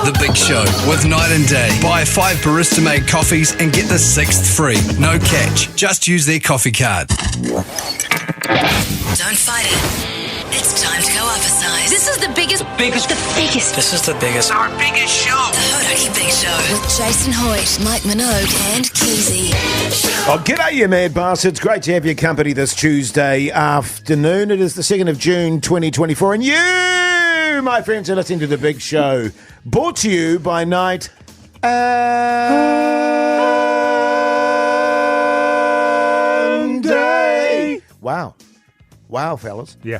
The Big Show with Night and Day. Buy 5 barista-made coffees and get the 6th free. No catch. Just use their coffee card. Don't fight it. It's time to go up a size. This is the biggest. This is the biggest. Our biggest show. The Hodaki Big Show with Jason Hoyt, Mike Minogue and Keyzie. Oh, g'day, you mad bastards. Great to have your company this Tuesday afternoon. It is the 2nd of June, 2024. And you, my friends, are listening to The Big Show. Brought to you by Night and Day. Wow. Wow, fellas. Yeah.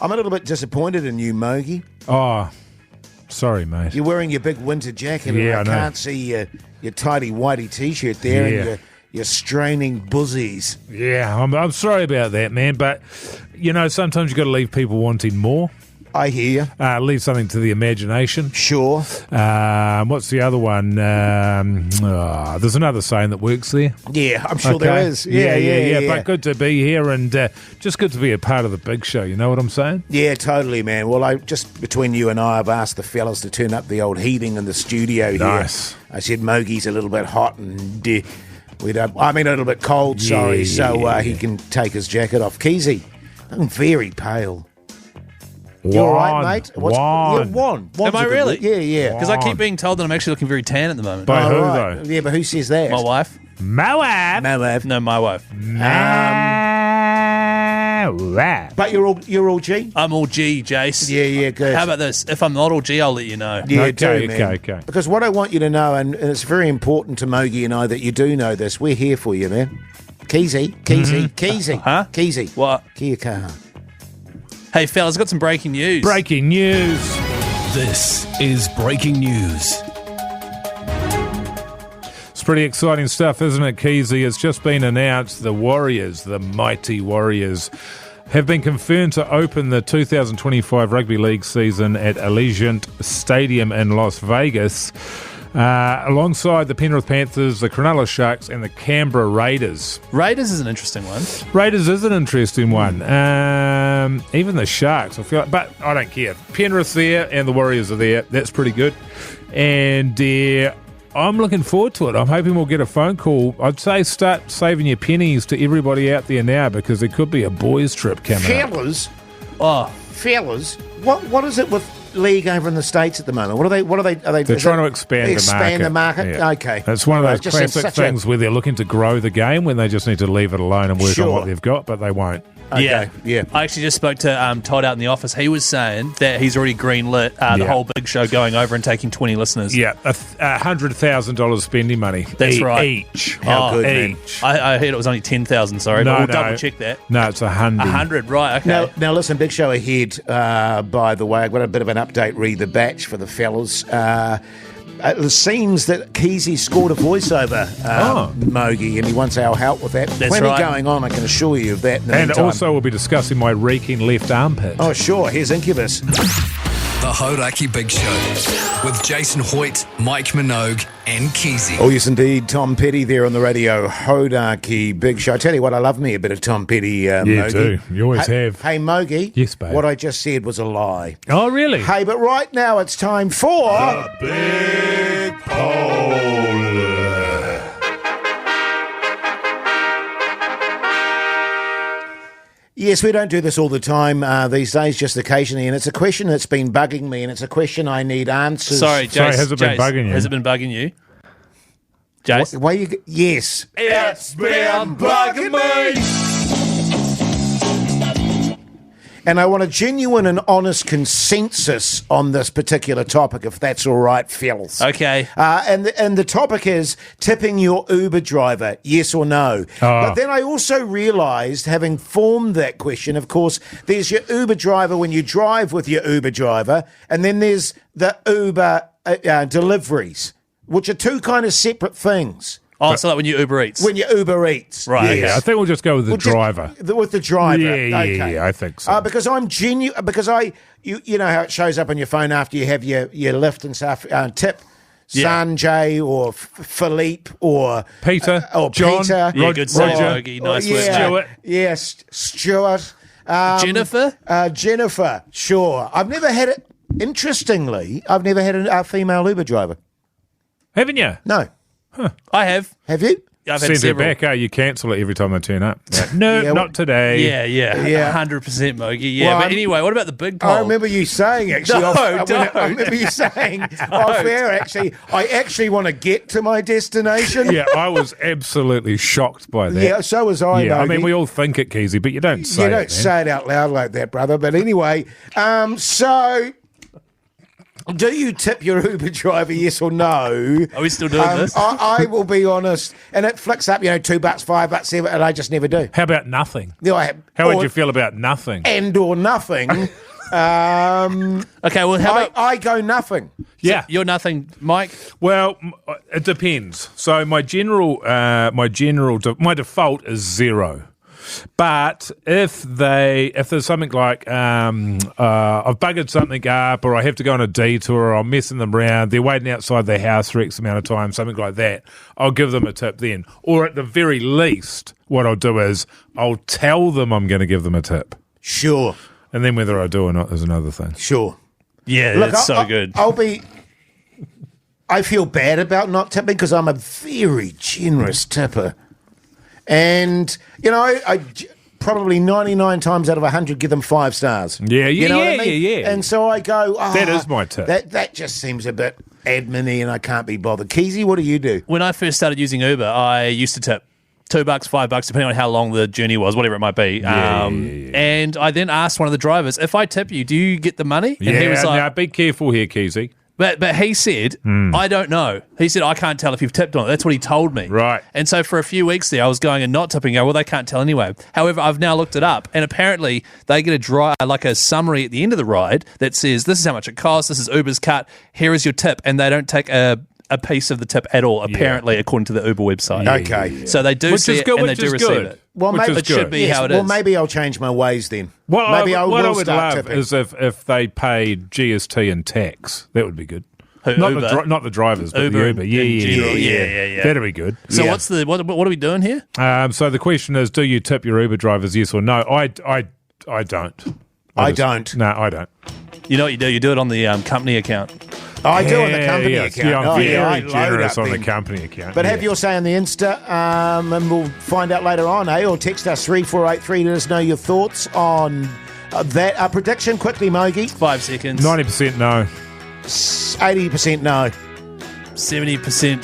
I'm a little bit disappointed in you, Mogi. Oh, sorry, mate. You're wearing your big winter jacket, Yeah, and I I know. can't see your tidy whitey T-shirt there, Yeah. and your straining buzzies. Yeah, I'm sorry about that, man. But, you know, sometimes you've got to leave people wanting more. I hear. Leave something to the imagination. Sure. What's the other one? There's another saying that works there. Yeah, I'm sure there is. Yeah. But good to be here and just good to be a part of the Big Show. You know what I'm saying? Yeah, totally, man. Well, just between you and I, I've asked the fellas to turn up the old heating in the studio here. Nice. I said Mogi's a little bit hot and a little bit cold, sorry, he can take his jacket off. Keyzie, I'm very pale. You all right, mate? Wan. Wan. Am I really? Yeah. Because I keep being told that I'm actually looking very tan at the moment. By who, right. though? Yeah, but who says that? My wife? Moab. Moab. No, my wife. Moab. But you're all G? I'm all G, Jase. Yeah, good. How about this? If I'm not all G, I'll let you know. Yeah, Okay, do, man. okay. Because what I want you to know, and it's very important to Mogi and I that you do know this, we're here for you, man. Keyzie. Huh? Keyzie. What? Kia kaha. Hey, fellas, got some breaking news. Breaking news. This is breaking news. It's pretty exciting stuff, isn't it, Keyzie? It's just been announced the Warriors, the mighty Warriors, have been confirmed to open the 2025 Rugby League season at Allegiant Stadium in Las Vegas, alongside the Penrith Panthers, the Cronulla Sharks and the Canberra Raiders. Raiders is an interesting one. Raiders is an interesting one. Even the Sharks, I feel like, but I don't care. Penrith's there and the Warriors are there. That's pretty good. And I'm looking forward to it. I'm hoping we'll get a phone call. I'd say start saving your pennies to everybody out there now because there could be a boys' trip coming up. Fellas, what is it with league over in the States at the moment? What are they? They're trying to expand the market. Yeah. Okay, it's one of those Just seems classic such a- things where they're looking to grow the game when they just need to leave it alone and work on Sure. what they've got, but they won't. Okay, yeah. I actually just spoke to Todd out in the office. He was saying that he's already greenlit the whole Big Show going over and taking 20 listeners. Yeah, $100,000 spending money. That's right. Each. How good, man. I heard it was only 10,000, sorry, but we'll double check that. No, it's 100. 100, right, okay. Now listen, Big Show ahead, by the way. I've got a bit of an update, read the batch for the fellas. It seems that Keyzie scored a voiceover, Mogi, and he wants our help with that. That's Plenty right. going on, I can assure you of that. In the And meantime. also we'll be discussing my reeking left armpit. Oh, sure, here's Incubus. The Hodaki Big Show with Jason Hoyt, Mike Minogue and Keyzie. Oh, yes, indeed. Tom Petty there on the radio. Hodaki Big Show. I tell you what, I love me a bit of Tom Petty, Mogi. do. You always have. Hey, Mogi. Yes, babe. What I just said was a lie. Oh, really? Hey, but right now it's time for... The Big Poll. Yes, we don't do this all the time these days, just occasionally, and it's a question that's been bugging me, and it's a question I need answers. Sorry, Jase. Sorry, has it been bugging you? Has it been bugging you? Jase? Yes. It's been bugging me. And I want a genuine and honest consensus on this particular topic, if that's all right, fellas. Okay. And the topic is tipping your Uber driver, yes or no. But then I also realised, having formed that question, of course, there's your Uber driver when you drive with your Uber driver, and then there's the Uber deliveries, which are two kind of separate things. Oh, so like when you Uber Eats. When you Uber Eats. Right. Yes. Yeah, I think we'll just go with the driver. With the driver. Yeah, Okay. I think so. Because I'm genuine. Because you know how it shows up on your phone after you have your lift and stuff. Tip Sanjay or Philippe or Peter, or John, Peter. Yeah, good save, Logie. Nice work. Stuart. Yes, Stuart. Jennifer? Jennifer. Sure. I've never had it. interestingly, I've never had a female Uber driver. Haven't you? No. I have. Have you? I've had Send it several. back. You cancel it every time I turn up. No, Yeah, not today. Yeah, 100% Mogi. Yeah, Well, but anyway, what about the big poll? I remember you saying, actually. No, don't. I remember you saying, fair, actually, I actually want to get to my destination. Yeah, I was absolutely shocked by that. Yeah, so was I, Yeah, I mean, Nogi. we all think it, Keyzie, but you don't say You don't it, man. say it out loud like that, brother. But anyway, so do you tip your Uber driver, yes or no? Are we still doing this? I will be honest, and it flicks up, $2, $5, $7, and I just never do. How about nothing? How How would you feel about nothing? And or nothing. Okay, well, how about... I go nothing. Yeah. You're nothing, Mike? Well, it depends. So my default is 0. But if there's something like I've buggered something up, or I have to go on a detour, or I'm messing them around, they're waiting outside their house for X amount of time, something like that, I'll give them a tip then. Or at the very least, what I'll do is I'll tell them I'm going to give them a tip. Sure. And then whether I do or not is another thing. Sure. Yeah, Look, that's so good. I feel bad about not tipping because I'm a very generous tipper. And, I probably 99 times out of 100 give them 5 stars. Yeah, You know what I mean? yeah. And so I go, That is my tip. That just seems a bit admin-y and I can't be bothered. Keyzie, what do you do? When I first started using Uber, I used to tip $2, $5, depending on how long the journey was, whatever it might be. Yeah. And I then asked one of the drivers, if I tip you, do you get the money? And Yeah, he was like, now be careful here, Keyzie. But he said, I don't know. He said, I can't tell if you've tipped on it. That's what he told me. Right. And so for a few weeks there, I was going and not tipping. Well, they can't tell anyway. However, I've now looked it up, and apparently they get a summary at the end of the ride that says, this is how much it costs, this is Uber's cut, here is your tip, and they don't take a piece of the tip at all, apparently, according to the Uber website. Okay. So they do see it and they do receive it. Well, Which maybe is it should good. be how it is. Well, maybe I'll change my ways then. What Maybe I will would start love tipping. is if they paid GST and tax. That would be good. Who, Not Uber? not the drivers, but Uber the Uber. in Yeah. general. Yeah. That'd be good. So Yeah. what are we doing here? So the question is, do you tip your Uber drivers, yes or no? I don't. I don't. No, I don't. You know what you do? You do it on the company account. I do on the company yes. account. Yeah, I'm Oh, very I load generous up on the then. company account. But yeah. have your say on the Insta, and we'll find out later on, Or text us 3483 to let us know your thoughts on that. Prediction quickly, Mogi. 5 seconds. 90% no. 80% no. 70%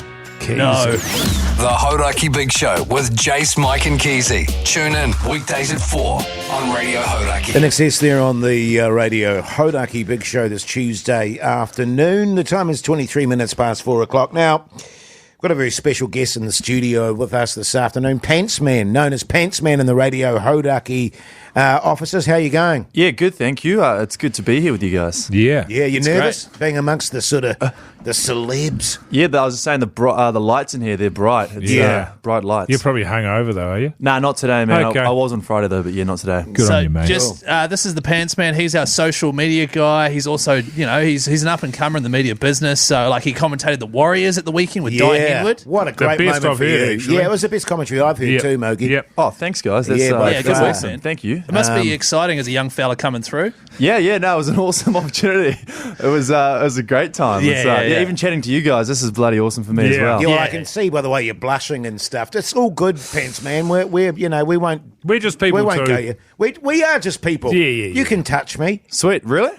no. The Hodaki Big Show with Jase, Mike and Keyzie. Tune in weekdays at 4 on Radio Hodaki. In excess there on the Radio Hodaki Big Show this Tuesday afternoon. The time is 23 minutes past 4 o'clock. Now, we've got a very special guest in the studio with us this afternoon. Pantsman, known as Pantsman in the Radio Hodaki offices. How are you going? Yeah, good, thank you. It's good to be here with you guys. Yeah. Yeah, you It's nervous? Being amongst the sort of the celebs. Yeah, I was just saying the lights in here, they're bright. It's, Yeah. bright lights. You're probably hungover though, are you? Nah, not today, man. Okay. I was on Friday, though, but yeah, not today. Good on you, mate. This is the Pants Man. He's our social media guy. He's also, he's an up and comer in the media business. So, he commentated the Warriors at the weekend with Di Henwood. What a great best moment I've for heard, you. actually. Yeah, it was the best commentary I've heard too, Mogi. Yep. Oh, thanks, guys. That's, Yeah, by Yeah, good far. work, awesome. man. Thank you. It must be exciting as a young fella coming through. No, it was an awesome opportunity. It was a great time. Yeah. Even chatting to you guys, this is bloody awesome for me as Yeah. well. Yeah, well, I Yeah. can see by the way you're blushing and stuff. It's all good, Pants Man. We won't. We're just people We won't too. go you. We are just people. Yeah. You can touch me. Sweet, really?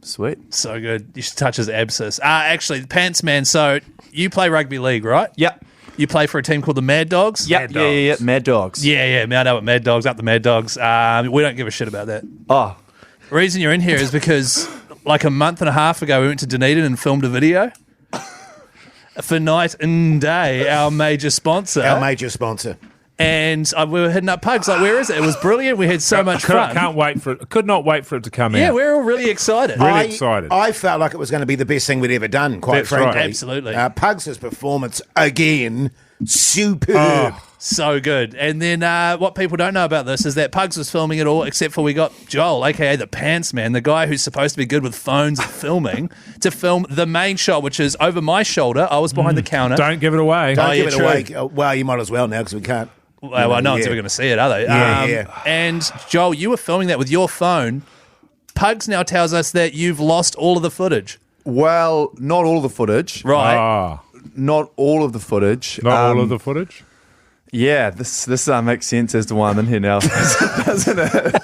Sweet. So good. You should touch his abscess. Actually, Pants Man, so you play rugby league, right? Yep. You play for a team called the Mad Dogs? Yep. Yeah. Mad Dogs. Yeah, Mad Albert Mad Dogs, up the Mad Dogs. We don't give a shit about that. Oh, The reason you're in here is because a month and a half ago we went to Dunedin and filmed a video for Night and Day, our major sponsor. Our major sponsor. And we were hitting up Pugs. Where is it? It was brilliant. We had so much fun. Can't wait for it. Could not wait for it to come Yeah, out. we're all really excited. Really excited. I felt like it was going to be the best thing we'd ever done, quite That's frankly. right. Absolutely. Pugs' performance, again, superb. Oh. So good. And then what people don't know about this is that Pugs was filming it all, except for we got Joel, a.k.a. the Pants Man, the guy who's supposed to be good with phones and filming, to film the main shot, which is over my shoulder. I was behind the counter. Don't give it away. Don't Oh, give yeah, it true. away. Well, you might as well now because we can't. Well, no one's Yeah. ever going to see it, are they? Yeah. And Joel, you were filming that with your phone, Pugs now tells us that you've lost all of the footage. Well, not all the footage. Right. Not all of the footage. Not all of the footage? Yeah, this makes sense as to why I'm in here now, doesn't it?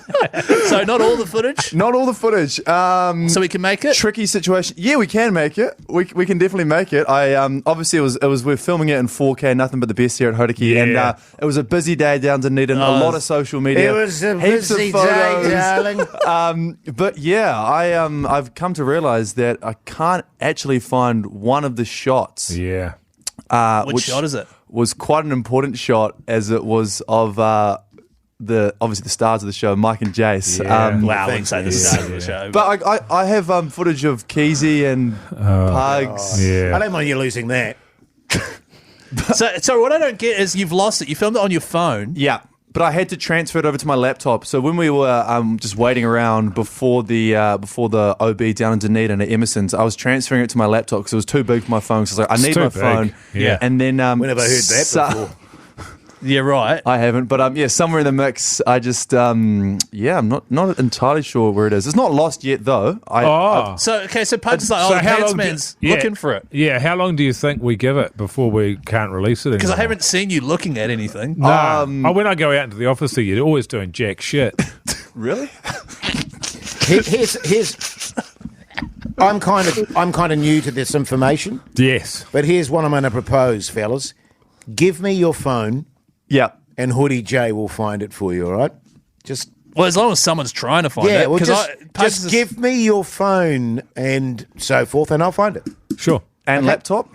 So not all the footage? Not all the footage. So we can make it? Tricky situation. Yeah, we can make it. We can definitely make it. I obviously it was we're filming it in 4K, nothing but the best here at Hodaki, and it was a busy day down Dunedin. A lot of social media. It was a heaps busy of photos. day, darling. But yeah, I've come to realise that I can't actually find one of the shots. Yeah. Which shot is it? Was quite an important shot, as it was of obviously the stars of the show, Mike and Jase. Yeah. Wow, I wouldn't say the stars of the show. But I have footage of Keyzie and Pugs. Yeah. I don't mind you losing that. So what I don't get is you've lost it. You filmed it on your phone. Yeah, but I had to transfer it over to my laptop. So when we were just waiting around before the OB down in Dunedin at Emerson's, I was transferring it to my laptop because it was too big for my phone. So I was like, I need my phone. Yeah. And then We never heard that before. Yeah, right. I haven't, but somewhere in the mix, I just I'm not entirely sure where it is. It's not lost yet though. So Pugs is like, So how long Pantsman's do- yeah. looking for it. Yeah, how long do you think we give it before we can't release it? Because I anymore? haven't seen you looking at anything. Nah. When I go out into the office, you're always doing jack shit. Really? Here's I'm kind of new to this information, Yes. but here's what I'm going to propose, fellas. Give me your phone, Yeah. and Hoodie J will find it for you. All right? Just Well, as long as someone's trying to find it. well, 'cause Pugs just is- give me your phone and so forth, and I'll find it. Sure. And laptop?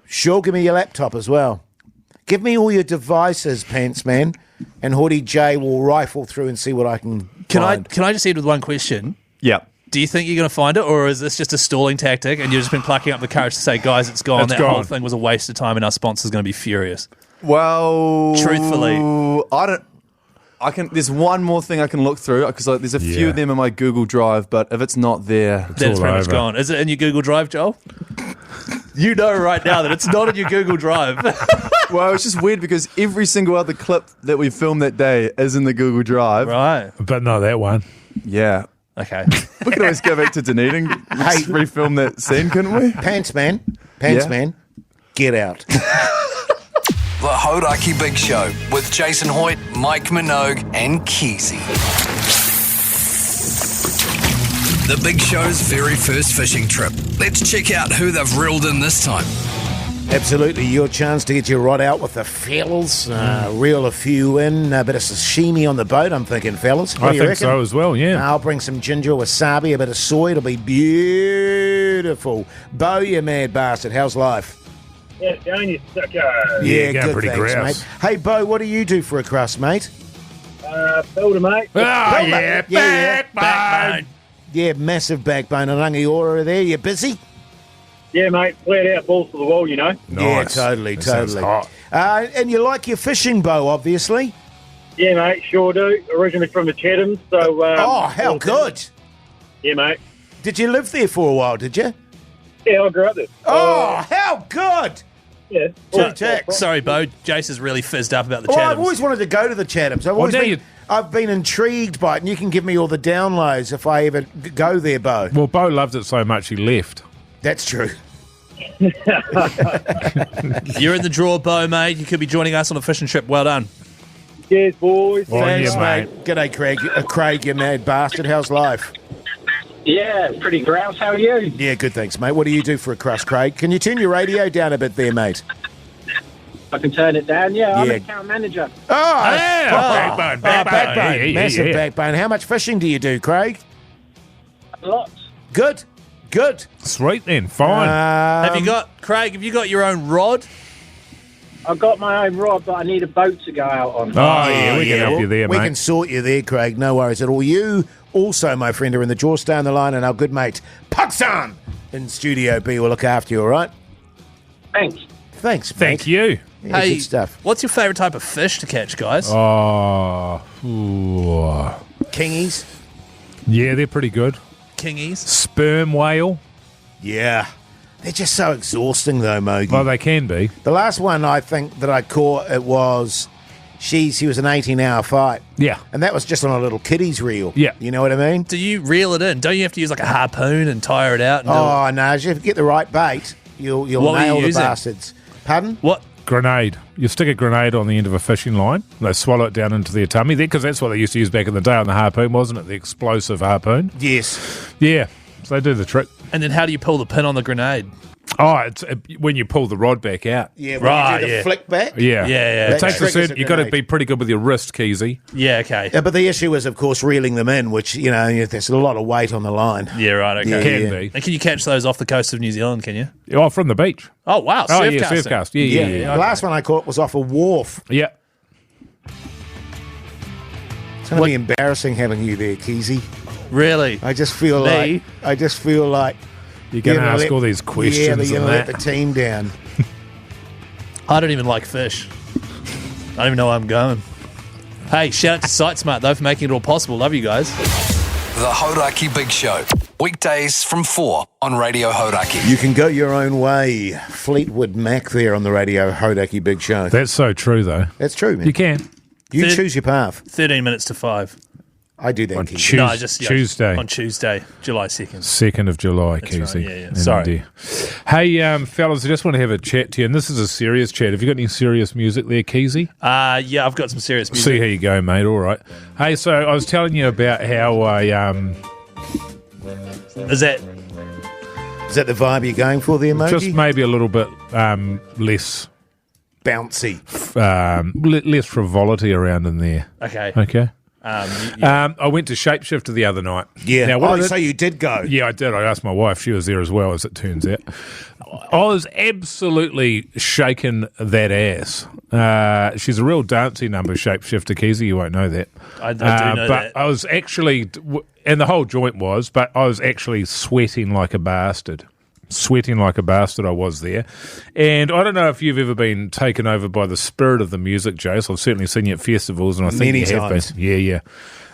Sure, give me your laptop as well. Give me all your devices, Pants Man, and Hoodie J will rifle through and see what I can find. Can I just end with one question? Yeah. Do you think you're going to find it, or is this just a stalling tactic and you've just been plucking up the courage to say, guys, it's gone. It's That whole gone. thing was a waste of time and our sponsor's going to be furious. Well, Truthfully. There's one more thing I can look through because there's a few Yeah. of them in my Google Drive, but if it's not there, Then it's all pretty much over. gone. Is it in your Google Drive, Joel? You know right now that it's not in your Google Drive. well, it's just weird because every single other clip that we filmed that day is in the Google Drive. Right. But not that one. Yeah. Okay. We could always go back to Dunedin, just refilm that scene, couldn't we? Pants Man, get out. The Hodaki Big Show with Jason Hoyt, Mike Minogue, and Keyzie. The Big Show's very first fishing trip. Let's check out who they've reeled in this time. Absolutely, your chance to get your rod out with the fellas, reel a few in, a bit of sashimi on the boat, I'm thinking, fellas. What I do you think reckon? so as well, yeah. I'll bring some ginger, wasabi, a bit of soy. It'll be beautiful. Bo, you mad bastard. How's life? Yeah, down you sucker. Yeah, going good, pretty thanks, grouse. mate. Hey, Bo, what do you do for a crust, mate? Builder, mate. Backbone. Yeah, massive backbone and Rangiora there. You busy? Yeah, mate. Flat out, balls to the wall, you know. Nice. Yeah, totally, That sounds totally. hot. And you like your fishing, Bo, obviously. Yeah, mate. Sure do. Originally from the Chathams, so. Oh, how good. Yeah, mate. Did you live there for a while, did you? Yeah, I grew up there. Oh, how good. Yeah. Sorry, Bo. Jace is really fizzed up about the Well, Chathams. I've always wanted to go to the Chathams. I've been intrigued by it, and you can give me all the downloads if I ever go there, Bo. Well, Bo loves it so much he left. That's true. You're in the draw, Bo, mate. You could be joining us on a fishing trip. Well done. Cheers, boys. Well, Thanks, yeah, mate. G'day, Craig. Craig, you mad bastard. How's life? Yeah, pretty grouse. How are you? Yeah, good, thanks, mate. What do you do for a crust, Craig? Can you turn your radio down a bit there, mate? I can turn it down. Yeah, I'm Yeah. an account manager. Backbone. Backbone. Yeah, Massive yeah. backbone. How much fishing do you do, Craig? Lots. Good. Sweet then, fine. Have you got your own rod? I've got my own rod, but I need a boat to go out on. we can help you there, We mate. can sort you there, Craig. No worries at all. You also, my friend, are in the draw. Stay on the line, and our good mate, Puxan, in Studio B will look after you, all right? Thanks. Thanks, mate. Thank you. Yeah, Hey, good stuff. what's your favourite type of fish to catch, guys? Oh, Kingies? yeah, they're pretty good. Kingies. Sperm whale. Yeah. They're just so exhausting, though, Mogi. Well, they can be. The last one I think that I caught, it was she was an 18-hour fight. Yeah. And that was just on a little kiddies reel. Yeah. You know what I mean? Do you reel it in? Don't you have to use like a harpoon and tire it out? And Oh, no. If you get the right bait, you'll What were nail you the using? bastards. Pardon? What? Grenade. You stick a grenade on the end of a fishing line. They swallow it down into their tummy because that's what they used to use back in the day on the harpoon, wasn't it? The explosive harpoon. Yes. Yeah. So they do the trick. And then how do you pull the pin on the grenade? Oh, it's when you pull the rod back out. Yeah, when Right, you do the yeah. flick back. Yeah. Yeah. It takes a triggers certain. a You've got to grenade. be pretty good with your wrist, Keyzie. Yeah, okay. Yeah, but the issue is, of course, reeling them in, which, there's a lot of weight on the line. Yeah, right, okay. Yeah. Can be. And can you catch those off the coast of New Zealand, can you? Oh, from the beach. Oh, wow. Oh, Surf yeah, casting. surf cast. Yeah. The last one I caught was off a wharf. Yeah. It's going to be embarrassing having you there, Keyzie. Really? I just feel Me? like You're going to gonna ask let- all these questions Yeah, you're and going to let that. the team down. I don't even like fish. I don't even know where I'm going. Hey, shout out to SiteSmart, though, for making it all possible. Love you guys. The Hodaki Big Show. Weekdays from 4 on Radio Hodaki. You can go your own way. Fleetwood Mac there on the Radio Hodaki Big Show. That's so true, though. That's true, man. You can. You Third- choose your path. 13 minutes to 5. I do that, On Keyzie. Tuesday. On Tuesday, July 2nd. 2nd of July, That's right, Keyzie. yeah. Sorry. Hey, fellas, I just want to have a chat to you, and this is a serious chat. Have you got any serious music there, Keyzie? Yeah, I've got some serious music. See how you go, mate. All right. Hey, so I was telling you about how I Is that... Is that the vibe you're going for there, Mogi? just maybe a little bit less bouncy. less frivolity around in there. Okay. Okay. Yeah. I went to Shapeshifter the other night. Yeah. Now, what I did- So you did go. Yeah, I did. I asked my wife. She was there as well, as it turns out. I was absolutely shaking that ass. She's a real dancey number, Shapeshifter Keyzie. You won't know that. I do know but that. I was actually, and the whole joint was, but I was actually sweating like a bastard. Sweating like a bastard, I was there. And I don't know if you've ever been taken over by the spirit of the music, Jase. I've certainly seen you at festivals, and I think Many you times. have been. Yeah.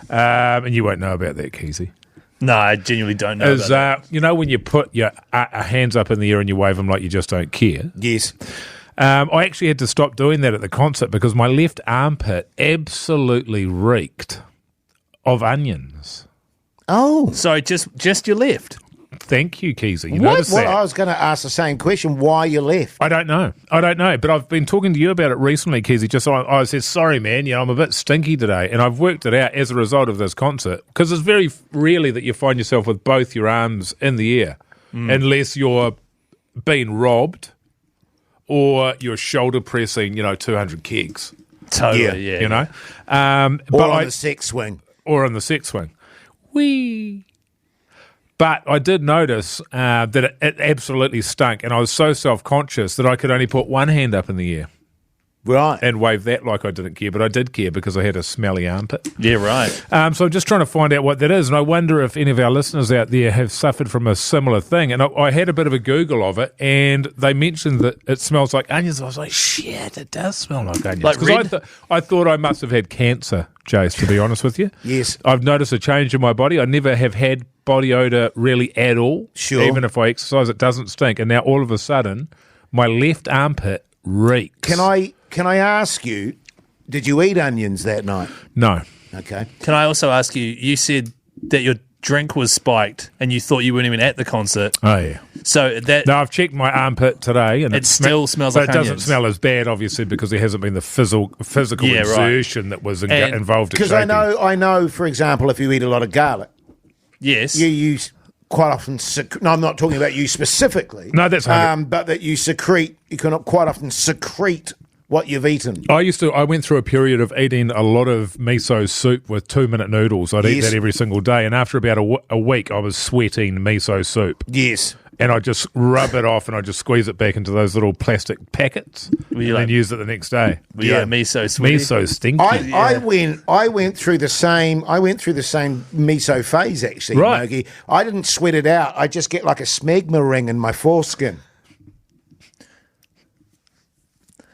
And you won't know about that, Keyzie. No, I genuinely don't know Is about that. you know when you put your hands up in the air and you wave them like you just don't care? Yes. I actually had to stop doing that at the concert because my left armpit absolutely reeked of onions. Oh. Sorry, just your left. Thank you, Keyzie. You What? noticed Well, that? I was going to ask the same question. Why you left? I don't know. But I've been talking to you about it recently, Keyzie. Just I said, sorry, man, I'm a bit stinky today. And I've worked it out as a result of this concert because it's very rarely that you find yourself with both your arms in the air unless you're being robbed or you're shoulder pressing, 200 kegs, Totally, yeah. you know? Or But on the sex swing? or on the sex swing. Whee! But I did notice that it absolutely stunk, and I was so self-conscious that I could only put one hand up in the air Right. and wave that like I didn't care, but I did care because I had a smelly armpit. Yeah, right. So I'm just trying to find out what that is, and I wonder if any of our listeners out there have suffered from a similar thing. And I had a bit of a Google of it, and they mentioned that it smells like onions. I was like, shit, it does smell like onions. Like 'Cause red? I thought I must have had cancer, Jase, to be honest with you. Yes. I've noticed a change in my body. I never have had body odour really at all. Sure. Even if I exercise, it doesn't stink. And now all of a sudden, my left armpit reeks. Can I ask you, did you eat onions that night? No. Okay. Can I also ask you, you said that your drink was spiked and you thought you weren't even at the concert. Oh, yeah. So that... No, I've checked my armpit today, and It still smells but like it doesn't onions. smell as bad, obviously, because there hasn't been the physical Yeah, right. exertion that was And- involved. in Because shaping. I know, for example, if you eat a lot of garlic, Yes. you use quite often. No, I'm not talking about you specifically. No, that's 100. but that you secrete. You can quite often secrete what you've eaten. I went through a period of eating a lot of miso soup with 2-minute noodles. I'd eat Yes. that every single day, and after about a week, I was sweating miso soup. Yes. And I just rub it off, and I just squeeze it back into those little plastic packets, and you then like- use it the next day. Yeah, miso sweaty. Miso stinky. I went through the same miso phase actually, Right. Mogi. I didn't sweat it out. I just get like a smegma ring in my foreskin.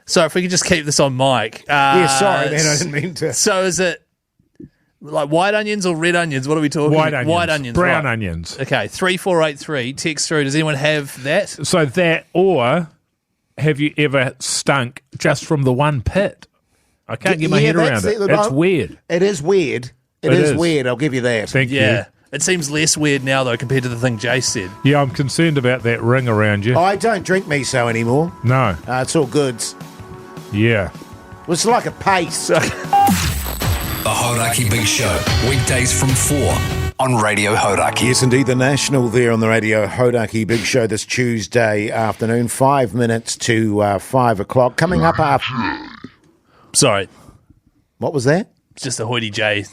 So if we could just keep this on mic. Yeah, sorry, man, I didn't mean to. So is it like white onions or red onions? What are we talking? White onions. White onions. Brown right. onions. Okay, 3483. Text through. Does anyone have that? So that, or have you ever stunk just from the one pit? I can't get my head around it. It's weird. It is weird. It is weird. I'll give you that. Thank you. Yeah. It seems less weird now, though, compared to the thing Jase said. Yeah, I'm concerned about that ring around you. I don't drink miso anymore. No. It's all goods. Yeah. It's like a paste. The Hodaki Big Show, weekdays from 4 on Radio Hodaki. Yes, indeed, the National there on the Radio Hodaki Big Show this Tuesday afternoon, 5 minutes to 5 o'clock. Coming up after... Sorry. What was that? It's just a Hoity J.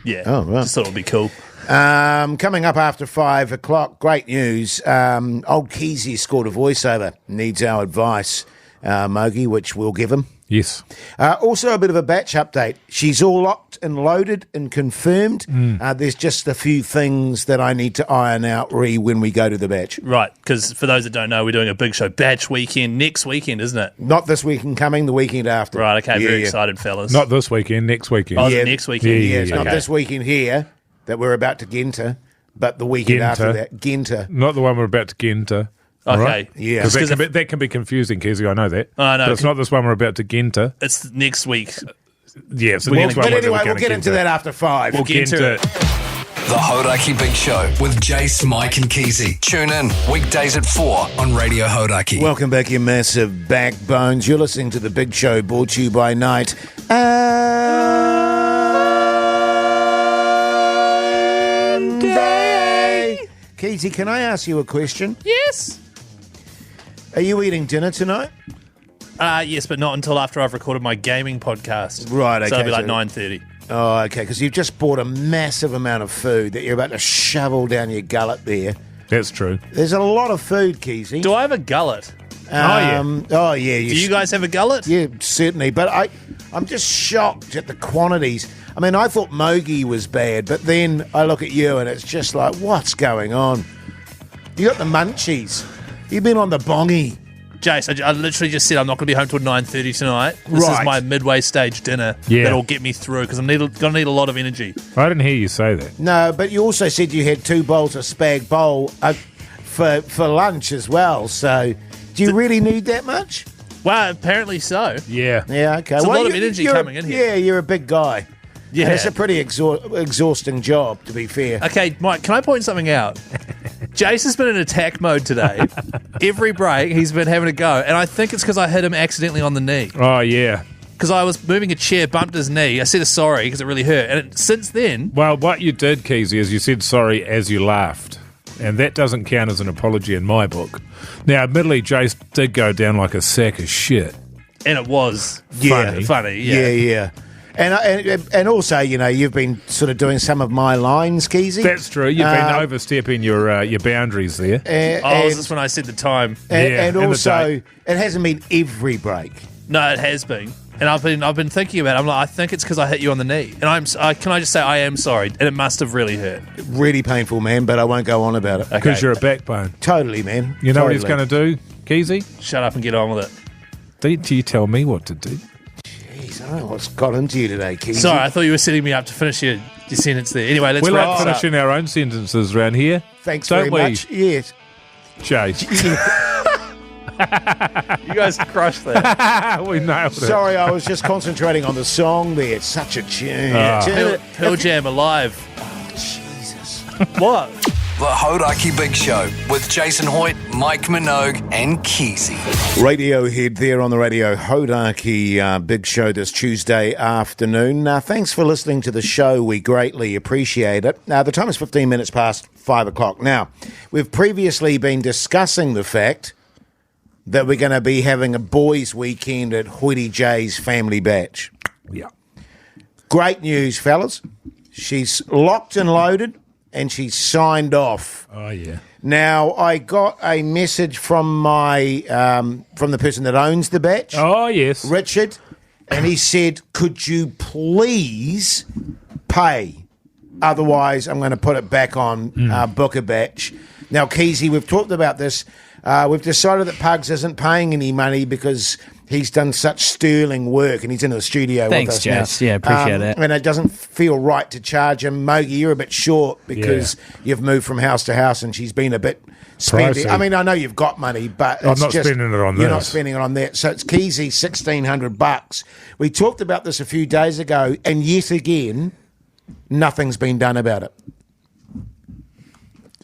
Yeah. Oh, right. Just thought it would be cool. Coming up after 5 o'clock, great news. Old Keyzie scored a voiceover. Needs our advice, Mogi, which we'll give him. Yes. Also, a bit of a batch update. She's all locked and loaded and confirmed. There's just a few things that I need to iron out, when we go to the batch. Right, because for those that don't know, we're doing a big show batch weekend next weekend, isn't it? Not this weekend coming, the weekend after. Right, okay, very excited, fellas. Not this weekend, next weekend. Oh, is it next weekend? Yeah, it's not Okay. this weekend here that we're about to genter, but the weekend after that. Genter. Not the one we're about to get into. Okay. Right? Yeah. Because that can be confusing, Keyzie, I know that. I know. But it's not this one we're about to get into. It's next week. Yeah, so We're next gonna- one But anyway, we're we'll gonna get into that after 5. We'll get into it. The Hodaki Big Show with Jase, Mike and Keyzie. Tune in weekdays at 4 on Radio Hodaki. Welcome back, you massive backbones. You're listening to The Big Show, brought to you by Night. And Day. Keyzie, can I ask you a question? Yes. Are you eating dinner tonight? Yes, but not until after I've recorded my gaming podcast. Right, So okay, it'll be like so- 9:30. Oh, okay, because you've just bought a massive amount of food that you're about to shovel down your gullet there. That's true. There's a lot of food, Keyzie. Do I have a gullet? Oh, yeah. Do you guys have a gullet? Yeah, certainly. But I'm just shocked at the quantities. I mean, I thought Mogi was bad, but then I look at you and it's just like, what's going on? You got the munchies. You've been on the bongy. Jase, I literally just said I'm not going to be home till 9:30 tonight. This Right. is my midway stage dinner Yeah. that'll get me through because I'm going to need a lot of energy. I didn't hear you say that. No, but you also said you had 2 bowls of spag bowl for lunch as well. So do you really need that much? Well, apparently so. Yeah. Yeah, okay. There's a lot of energy coming in here. Yeah, you're a big guy. Yeah. And it's a pretty exhausting job, to be fair. Okay, Mike, can I point something out? Jase has been in attack mode today. Every break, he's been having a go. And I think it's because I hit him accidentally on the knee. Oh, yeah. Because I was moving a chair, bumped his knee. I said sorry because it really hurt. And since then... Well, what you did, Keyzie, is you said sorry as you laughed. And that doesn't count as an apology in my book. Now, admittedly, Jase did go down like a sack of shit. And it was Funny. funny, yeah. Yeah. And also, you know, you've been sort of doing some of my lines, Keyzie. That's true. You've been overstepping your boundaries there. Oh, is this when I said the time? Yeah, and and the also, date. it hasn't been every break. No, it has been. And I've been thinking about it. I'm like, I think it's because I hit you on the knee. And can I just say I am sorry? And it must have really hurt. Really painful, man, but I won't go on about it. Because you're a backbone. Totally, man. You know what Totally. he's going to do, Keyzie? Shut up and get on with it. Do you tell me what to do? Jeez, I don't know what's got into you today, Keyzie. Sorry, I thought you were setting me up to finish your sentence there. Anyway, let's We wrap like this up. finishing our own sentences around here. Thanks Don't very we, much. Yes. Jase? You guys crushed that. We nailed it. Sorry, I was just concentrating on the song there. It's such a tune. Pearl Jam alive. Jesus. What? The Hodaki Big Show with Jason Hoyt, Mike Minogue and Keyzie. Radiohead there on the Radio Hodaki Big Show this Tuesday afternoon. Thanks for listening to the show. We greatly appreciate it. The time is 15 minutes past 5 o'clock. Now, we've previously been discussing the fact that we're going to be having a boys' weekend at Hoity J's family batch. Yeah. Great news, fellas. She's locked and loaded, and she's signed off. Oh, yeah. Now, I got a message from from the person that owns the batch, Oh, yes. Richard, and he said, could you please pay? Otherwise, I'm going to put it back on book a batch. Now, Keyzie, we've talked about this. We've decided that Pugs isn't paying any money because He's done such sterling work, and he's in the studio Thanks, with us Jase. now. Yeah, appreciate it. And it doesn't feel right to charge him. Mogi, you're a bit short because you've moved from house to house, and she's been a bit spendy. Pricey. I mean, I know you've got money, but I'm it's not just, spending it on You're this. not spending it on that. So it's Keyzie, $1,600. We talked about this a few days ago, and yet again, nothing's been done about it.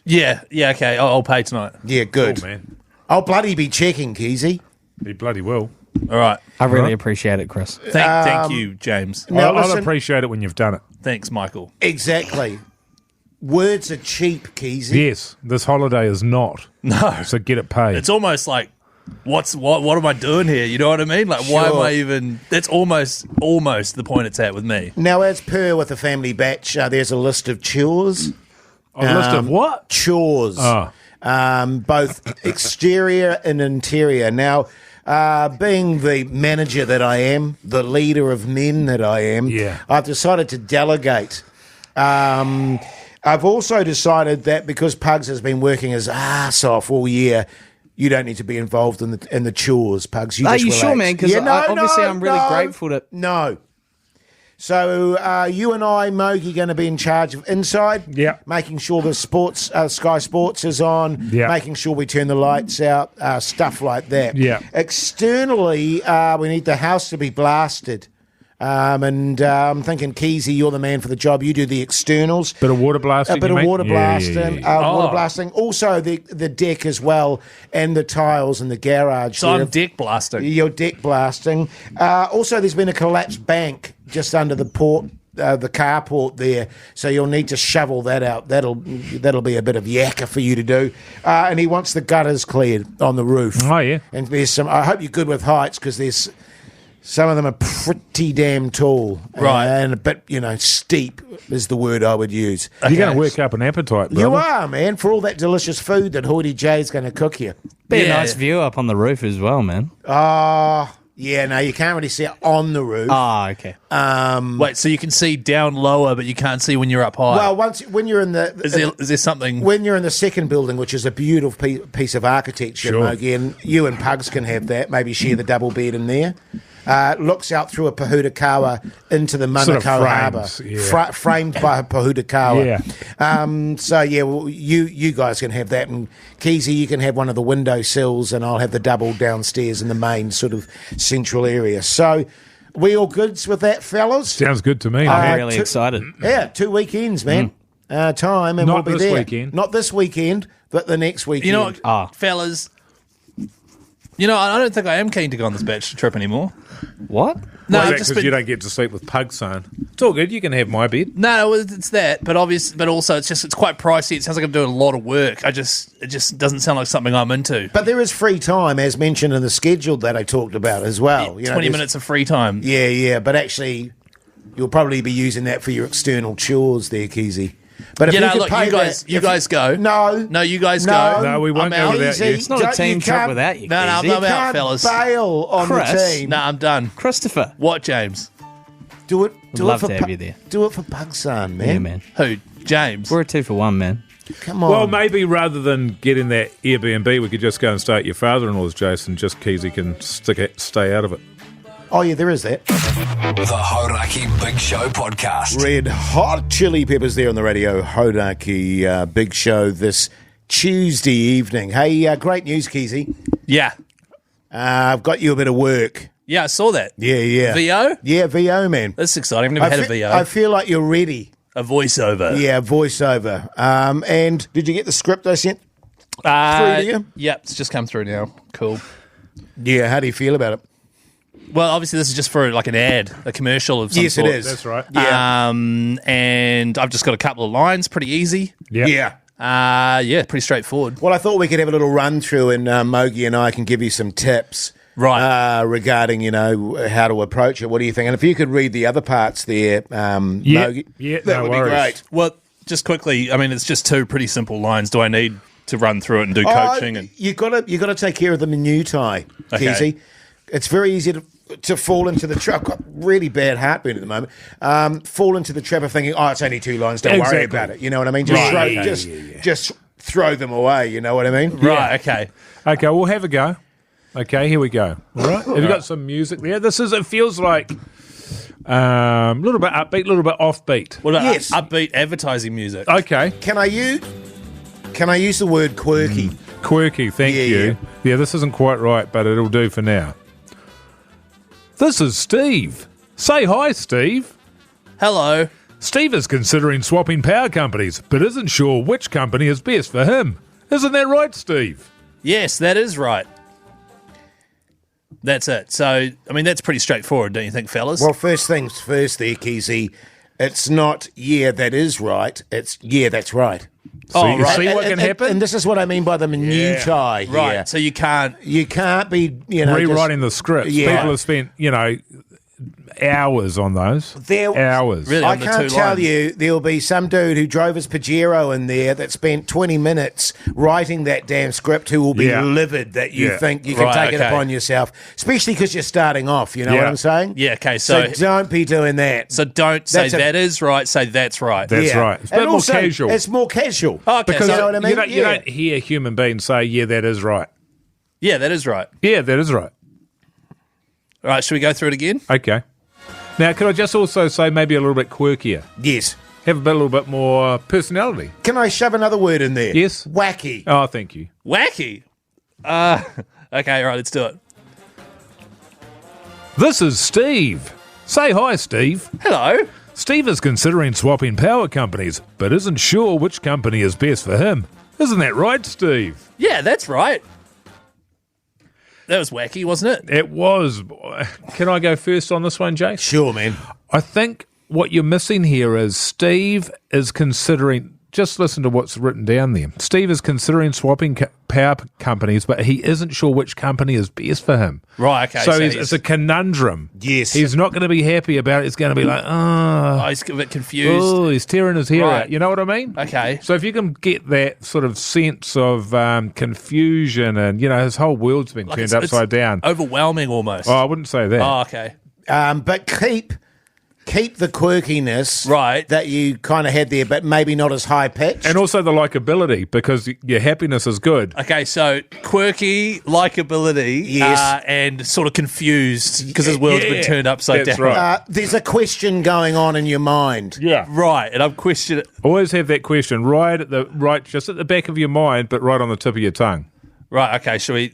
Yeah, okay. I'll pay tonight. Yeah, good. Cool, man. I'll bloody be checking, Keyzie. He bloody will. All right. I really appreciate it, Chris. Thank you, James. Now, I'll listen- appreciate it when you've done it. Thanks, Michael. Exactly. Words are cheap, Keyzie. Yes, this holiday is not. No. So get it paid. It's almost like, what am I doing here? You know what I mean? Like, why am Sure. I even... That's almost the point it's at with me. Now, as per with the family batch, there's a list of chores. A list of what? Chores. Oh. Both exterior and interior. Now, being the manager that I am, the leader of men that I am, I've decided to delegate. I've also decided that because Pugs has been working his ass off all year, you don't need to be involved in the chores, Pugs. You Are just you relax. sure, man? Because obviously I'm really grateful to... No. So you and I, Mogi, going to be in charge of inside, making sure the sports, Sky Sports is on, making sure we turn the lights out, stuff like that. Yeah. Externally, we need the house to be blasted. And I'm thinking, Keyzie, you're the man for the job. You do the externals. Bit of water blasting. A bit of water blasting. Yeah. Water blasting. Also, the deck as well, and the tiles in the garage. So I'm deck blasting. You're deck blasting. Also, there's been a collapsed bank just under the port. The carport there, so you'll need to shovel that out. That'll be a bit of yakka for you to do. And he wants the gutters cleared on the roof. Oh yeah. And there's some. I hope you're good with heights because there's some of them are pretty damn tall, right? And a bit, steep is the word I would use. You're going to work up an appetite, brother. You are, man, for all that delicious food that Hoity J's going to cook you. Be a nice view up on the roof as well, man. Yeah, no, you can't really see it on the roof. Okay. Wait, so you can see down lower, but you can't see when you're up high? Well, when you're in the... Is there something... When you're in the second building, which is a beautiful piece of architecture, Mogi, and you and Pugs can have that, maybe share the double bed in there. Looks out through a Pahudakawa into the Manukau Harbour, framed by a Pahudakawa. Well, you guys can have that, and Keyzie, you can have one of the window sills, and I'll have the double downstairs in the main sort of central area. So, we all goods with that, fellas? Sounds good to me. I'm really excited. Yeah, 2 weekends, man. Time, and Not we'll be this there. weekend. Not this weekend, but the next weekend. You know what, fellas... I don't think I am keen to go on this bachelor trip anymore. What? No, Well, because you don't get to sleep with Pug, son. It's all good. You can have my bed. No, it's that, but also it's quite pricey. It sounds like I'm doing a lot of work. It just doesn't sound like something I'm into. But there is free time, as mentioned in the schedule that I talked about as well. 20 minutes of free time. Yeah, but actually, you'll probably be using that for your external chores there, Keyzie. But if you guys go. No, you guys go. No, we won't go without you. It's not a team trip without you. No, I'm out, fellas. Bail on Chris? the team. No, I'm done. Christopher. What, James? Do it. Love to have you there. Do it for Pugson, man. Yeah, man. Who? James? We're a 2-for-1, man. Come on. Well, maybe rather than getting that Airbnb, we could just go and stay at your father-in-law's, Jason. Just Keyzie can stay out of it. Oh, yeah, there is that. The Hodaki Big Show podcast. Red Hot Chili Peppers there on the radio. Hodaki Big Show this Tuesday evening. Hey, great news, Keyzie. Yeah. I've got you a bit of work. Yeah, I saw that. Yeah. VO? Yeah, VO, man. That's exciting. I've never had a VO. I feel like you're ready. A voiceover. Yeah, voiceover. And did you get the script I sent through to you? Yep, it's just come through now. Cool. Yeah, how do you feel about it? Well, obviously, this is just for like an ad, a commercial of some sort. Yes, it is. That's right. Yeah. And I've just got a couple of lines, pretty easy. Yeah. Pretty straightforward. Well, I thought we could have a little run through, and Mogi and I can give you some tips, right? Regarding how to approach it. What do you think? And if you could read the other parts there, Mogi, that would be great. Well, just quickly, I mean, it's just two pretty simple lines. Do I need to run through it and do coaching? And you got to take care of the minutiae, Keyzie. It's very easy to fall into the trap. I've got really bad heartbeat at the moment. Fall into the trap of thinking, it's only 2 lines. Don't worry about it. You know what I mean? Just throw them away. You know what I mean? Right. Okay. Okay. We'll have a go. Okay, here we go. All right. Have you got some music there? It feels like a little bit upbeat, a little bit offbeat. What about Yes. upbeat advertising music? Okay. Can I use the word quirky? Quirky, thank you. Yeah, this isn't quite right, but it'll do for now. This is Steve. Say hi, Steve. Hello. Steve is considering swapping power companies, but isn't sure which company is best for him. Isn't that right, Steve? Yes, that is right. That's it. So, I mean, that's pretty straightforward, don't you think, fellas? Well, first things first there, Keyzie. It's not, that is right. It's, that's right. So you right. see what can happen? And this is what I mean by the minutiae here. Right, so you can't... You can't be, Rewriting the scripts. Yeah. People have spent, hours on those. Hours. Really? I on the can't two tell lines. you there'll be some dude who drove his Pajero in there that spent 20 minutes writing that damn script who will be livid that you think you can take it upon yourself, especially because you're starting off, you know what I'm saying? Yeah, okay, so don't be doing that. So don't say that is right, say that's right. That's right. It's a bit And more also, casual. It's more casual. Okay, Because you know what I mean? you don't hear human beings say, yeah, that is right. Yeah, that is right. Yeah, that is right. All right, should we go through it again? Okay. Now, could I just also say maybe a little bit quirkier? Yes. Have a little bit more personality. Can I shove another word in there? Yes. Wacky. Oh, thank you. Wacky. Okay, all right, let's do it. This is Steve. Say hi, Steve. Hello. Steve is considering swapping power companies, but isn't sure which company is best for him. Isn't that right, Steve? Yeah, that's right. That was wacky, wasn't it? It was. Can I go first on this one, Jase? Sure, man. I think what you're missing here is Steve is considering... Just listen to what's written down there. Steve is considering swapping power companies, but he isn't sure which company is best for him. Right, okay. So it's a conundrum. Yes. He's not going to be happy about it. He's going to be like, Oh, he's a bit confused. oh, he's tearing his hair Right. out. You know what I mean? Okay. So if you can get that sort of sense of confusion and, his whole world's been turned upside down. Overwhelming almost. Oh, I wouldn't say that. Oh, okay. But keep the quirkiness Right. that you kind of had there, but maybe not as high pitched. And also the likability, because your happiness is good. Okay, so quirky, likability, Yes. and sort of confused because his world's been turned upside That's down. right. There's a question going on in your mind. Yeah. Right, and I'm questioning. Always have that question just at the back of your mind, but right on the tip of your tongue. Right, okay, shall we?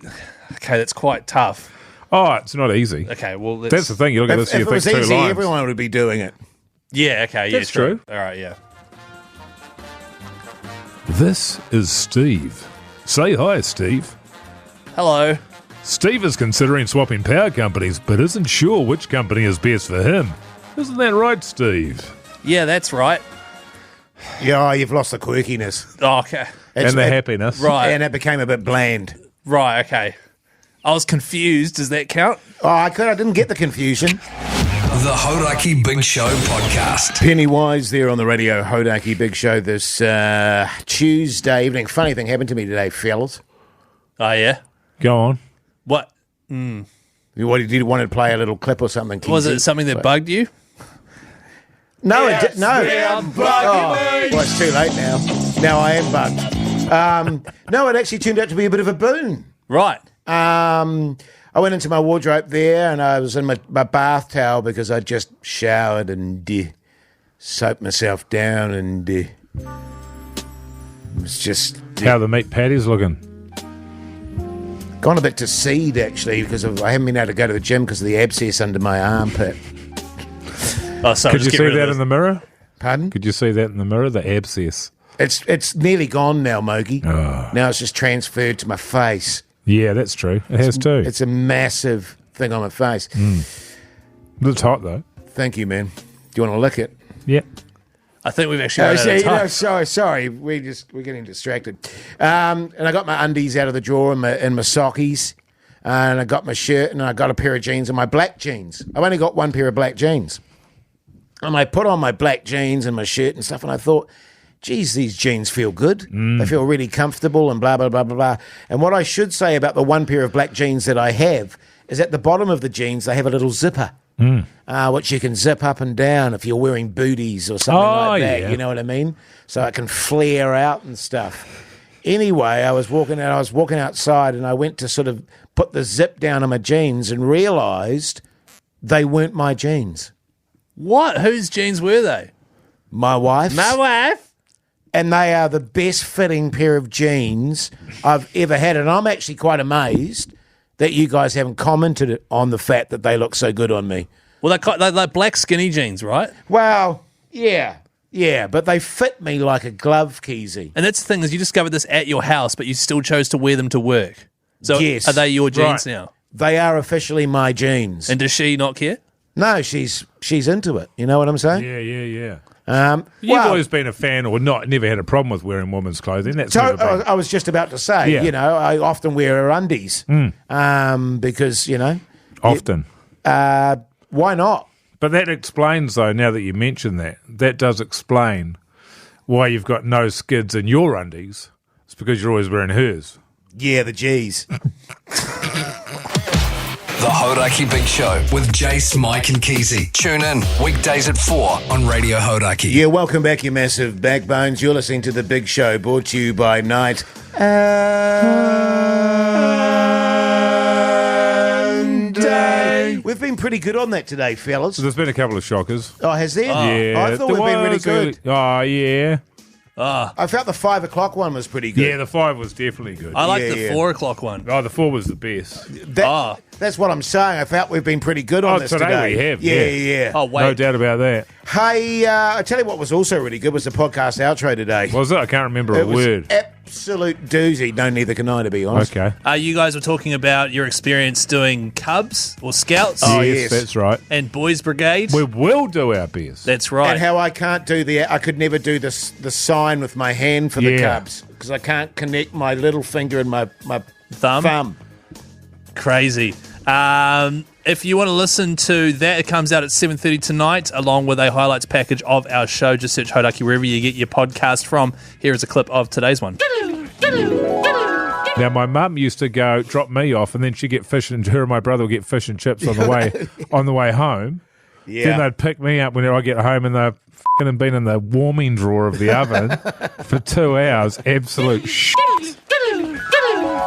Okay, that's quite tough. Oh, it's not easy. Okay, well, That's the thing. You look at this If and it you was think two easy, lines. everyone would be doing it. Yeah, okay, yeah, That's true. All right, yeah. This is Steve. Say hi, Steve. Hello. Steve is considering swapping power companies, but isn't sure which company is best for him. Isn't that right, Steve? Yeah, that's right. Yeah, you've lost the quirkiness. Oh, okay. And the happiness. Right. And it became a bit bland. Right, okay. I was confused. Does that count? Oh, I didn't get the confusion. The Hodaki Big Show podcast. Pennywise there on the radio, Hodaki Big Show this Tuesday evening. Funny thing happened to me today, fellas. Oh, yeah? Go on. What? What did you want to play a little clip or something? Was Keyzie? it something that bugged you? No, no. Well, it's too late now. Now I am bugged. No, it actually turned out to be a bit of a boon. Right. I went into my wardrobe there and I was in my bath towel because I just showered and soaped myself down and it was just How the meat patties looking? gone a bit to seed actually because I haven't been able to go to the gym because of the abscess under my armpit. Oh, sorry. Could you see that in the mirror? Pardon? Could you see that in the mirror? The abscess. It's nearly gone now, Mogi. Oh. Now it's just transferred to my face. Yeah, that's true. It has too. It's a massive thing on my face. It's hot though. Thank you, man. Do you want to lick it? Yeah. I think we've actually run out of time. Sorry. We're getting distracted. And I got my undies out of the drawer and my sockies, and I got my shirt, and I got a pair of jeans and my black jeans. I've only got one pair of black jeans. And I put on my black jeans and my shirt and stuff, and I thought, geez, these jeans feel good. They feel really comfortable and blah, blah, blah, blah, blah. And what I should say about the one pair of black jeans that I have is at the bottom of the jeans, they have a little zipper, which you can zip up and down if you're wearing booties or something like that. Yeah. You know what I mean? So it can flare out and stuff. Anyway, I was walking outside, and I went to sort of put the zip down on my jeans and realised they weren't my jeans. What? Whose jeans were they? My wife's. My wife. And they are the best fitting pair of jeans I've ever had. And I'm actually quite amazed that you guys haven't commented on the fact that they look so good on me. Well, they're like black skinny jeans, right? Well, yeah, but they fit me like a glove, Keyzie. And that's the thing, is you discovered this at your house, but you still chose to wear them to work. So yes. Are they your jeans now? They are officially my jeans. And does she not care? No, she's into it. You know what I'm saying? Yeah. You've Well, always been a fan, or never had a problem with wearing women's clothing. That's never been. I was just about to say, Yeah. I often wear her undies because, Often. why not? But that explains, though, now that you mention that does explain why you've got no skids in your undies. It's because you're always wearing hers. Yeah, the G's. The Hodaki Big Show with Jase, Mike and Keyzie. Tune in weekdays at 4 on Radio Hodaki. Yeah, welcome back, you massive backbones. You're listening to The Big Show, brought to you by Night and Day. We've been pretty good on that today, fellas. So there's been a couple of shockers. Oh, has there? Yeah. I thought we've been really good. Oh, yeah. I felt the 5 o'clock one was pretty good. Yeah, the 5 was definitely good. I like the 4 o'clock one. Oh, the 4 was the best. That's what I'm saying. I felt we've been pretty good on this today. We have, yeah. Oh, wait. No doubt about that. Hey, I tell you what was also really good was the podcast outro today. Was it? I can't remember a word. Absolute doozy. No, neither can I, to be honest. Okay. You guys were talking about your experience doing Cubs or Scouts. Oh, yes, yes. that's right. And Boys Brigade. We will do our best. That's right. And how I can't do I could never do the sign with my hand for the Yeah. Cubs because I can't connect my little finger and my Thumb? Crazy. If you want to listen to that, it comes out at 7:30 tonight, along with a highlights package of our show. Just search Hodaki wherever you get your podcast from. Here is a clip of today's one. Now, my mum used to go drop me off, and then she'd get fish, and her and my brother would get fish and chips on the way home. Yeah. Then they'd pick me up when I get home, and they've f***ing been in the warming drawer of the oven for 2 hours. Absolute shit.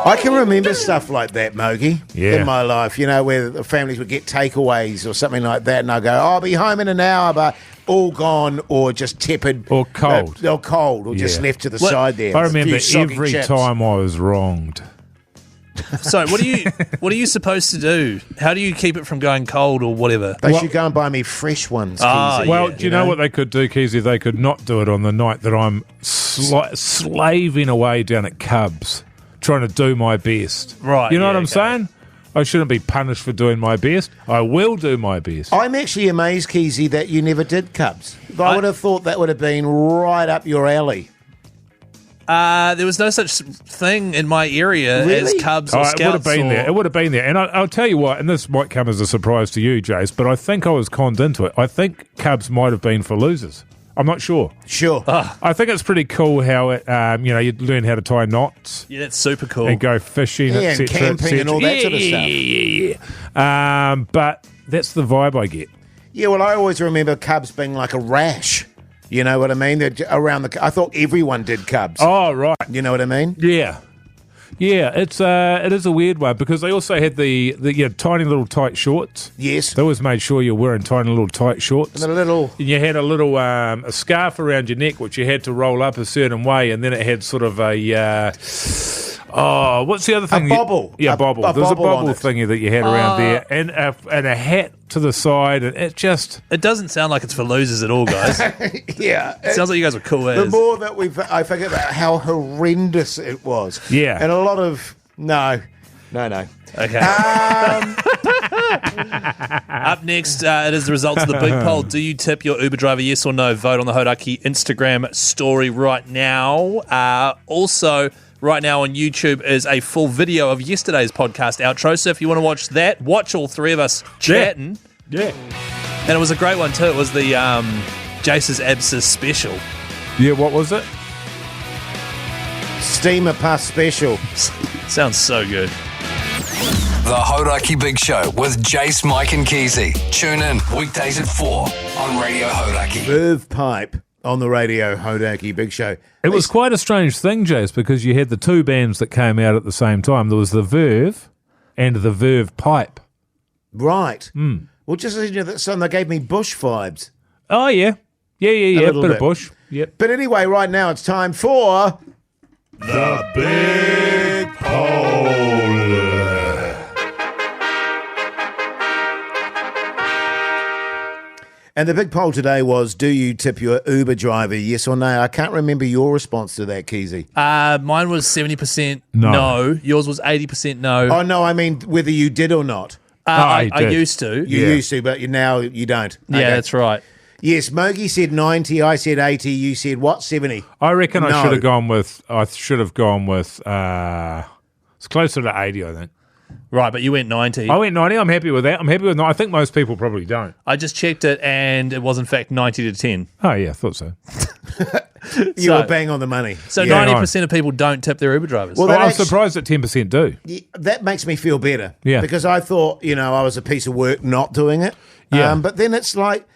I can remember stuff like that, Mogi, Yeah. in my life, where the families would get takeaways or something like that, and I'll go, I'll be home in an hour, but all gone or just tepid. Or cold. Or just left to the side there. I A remember few soggy every chips. time I was wronged. So, what are you supposed to do? How do you keep it from going cold or whatever? They should go and buy me fresh ones. Ah, Keyzie. Well, do you know what they could do, Keyzie? They could not do it on the night that I'm slaving away down at Cubs, trying to do my best. Right, You know what I'm okay. saying? I shouldn't be punished for doing my best. I will do my best. I'm actually amazed, Keyzie, that you never did Cubs. I would have thought that would have been right up your alley. There was no such thing in my area Really? as Cubs or It Scouts. would have been or- there. It would have been there. And I'll tell you what, and this might come as a surprise to you, Jase, but I think I was conned into it. I think Cubs might have been for losers. I'm not sure. Sure. I think it's pretty cool how it, you learn how to tie knots Yeah, that's super cool. and go fishing, Yeah, and etc. camping and all that sort of stuff. Yeah. But that's the vibe I get. Yeah, well, I always remember Cubs being like a rash. You know what I mean? They're around I thought everyone did Cubs. Oh, right. You know what I mean? Yeah. Yeah, it is a weird one because they also had the tiny little tight shorts. Yes. They always made sure you're wearing tiny little tight shorts. And a little... And you had a little a scarf around your neck, which you had to roll up a certain way, and then it had sort of a what's the other thing? A bobble. Yeah, A bobble. There's a bobble on bobble it. thingy that you had around there, and a hat to the side, and it just It doesn't sound like it's for losers at all, guys. Yeah. It sounds like you guys were cool The as. more that I forget about how horrendous it was. Yeah. And a lot of... No. Okay. Up next, it is the results of the big poll. Do you tip your Uber driver, yes or no? Vote on the Hodaki Instagram story right now. Also, right now on YouTube is a full video of yesterday's podcast outro. So if you want to watch that, watch all three of us chatting. yeah. And it was a great one too. It was the Jase's Abscess special. Yeah, what was it? Steamer Pass Special. Sounds so good. The Hodaki Big Show with Jase, Mike and Keyzie. Tune in weekdays at 4 on Radio Hodaki. Verve Pipe on the radio, Hodaki Big Show. It was quite a strange thing, Jase, because you had the two bands that came out at the same time. There was the Verve and the Verve Pipe. Right. Well, just listening to that song, they gave me Bush vibes. Oh, yeah. Yeah. Bit of Bush. Yep. But anyway, right now it's time for... The Big Poll. And the big poll today was, do you tip your Uber driver, yes or no? I can't remember your response to that, Keyzie. Mine was 70% no. Yours was 80% no. Oh, no, I mean whether you did or not. I used to. You used to, but now you don't. Yeah, Okay. that's right. Yes, Mogi said 90, I said 80, you said what, 70? I reckon No. I should have gone with, it's closer to 80, I think. Right, but you went 90. I went 90. I'm happy with that. I'm happy with 90. I think most people probably don't. I just checked it, and it was in fact 90 to 10. Oh, yeah, I thought so. You were bang on the money. So Yeah. 90% of people don't tip their Uber drivers. Well, Well, that I'm actu- surprised that 10% do. That makes me feel better. Yeah. Because I thought, I was a piece of work not doing it. Yeah. But then it's like,